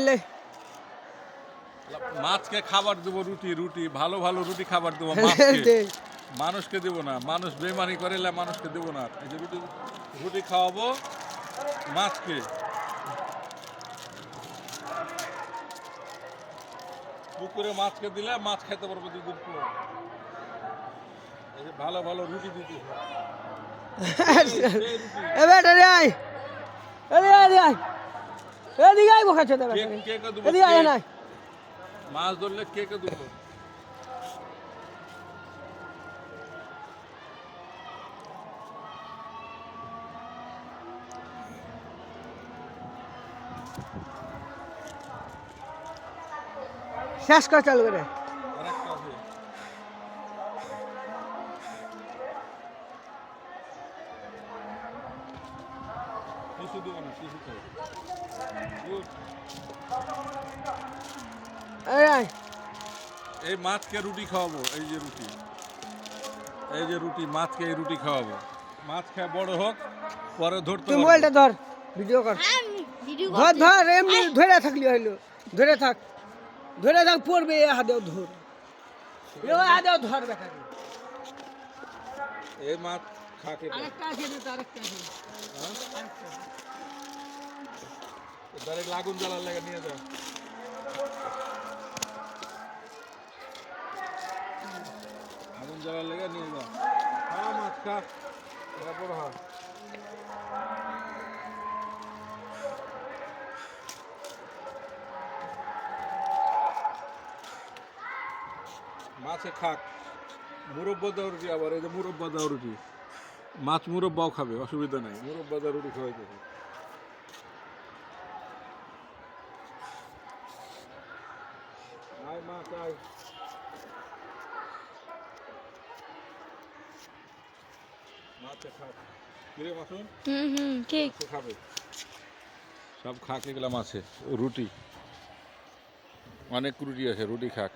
লে মাছকে খাবার দেবো, রুটি রুটি ভালো ভালো রুটি খাবার দেবো মাছকে, মানুষকে দেবো না। মানুষ বেমানি করে মানুষকে দেবো না। এই যে রুটি রুটি খাওয়াবো মাছকে। পুকুরে মাছকে দিলে মাছ খেতে পারবো 2 দিন পর। এই যে ভালো ভালো রুটি দিতে এ বেটা রে আয়, এদিকে আয় বোকা চোদা বেটা, কেকে দেবো, এদিকে আয় না। মাছ ধরলে কেকে দেবো। শেষ কর চালু করে। আরেকটা আছে। কিছু দেবো না, কিছু খাই। এই মাছকে রুটি খাওয়াবো। এই যে রুটি, এই যে রুটি, মাছকে এই রুটি খাওয়াবো। মাছ খেয়ে বড় হোক, পরে ধরতে তুই পারবো। মোবাইলটা ধর, ভিডিও কর। ধর ধর, এমনি ধরে থাকলি হইলো। ধরে থাক, ধরে থাক, পড়বে এ হাতেও ধর, এ হাতেও ধর বেটা। এই মাছ খাকে আরেকটা আছে না, আরেকটা আছে। ডাইরেক্ট লাগুন জ্বালার লেগে নিয়ে যাও। আগুন জ্বালার লেগে নিয়ে যাও। হ্যাঁ মাছ খা, এটা বড় হয়। মাছে খাক, মুরব্বা দাও রুটি। আবার এই যে মুরব্বা দাও রুটি, মাছ মুরব্বাও খাবে, অসুবিধা নাই। মুরব্বা দাও রুটি খাওয়াই দেবে। আয় মাছ আয়। মাছে খাক। কিরে মাসুন? ঠিক মাছে খাবে, সব খাক এগুলা মাছে। রুটি, অনেক রুটি আছে, রুটি খাক।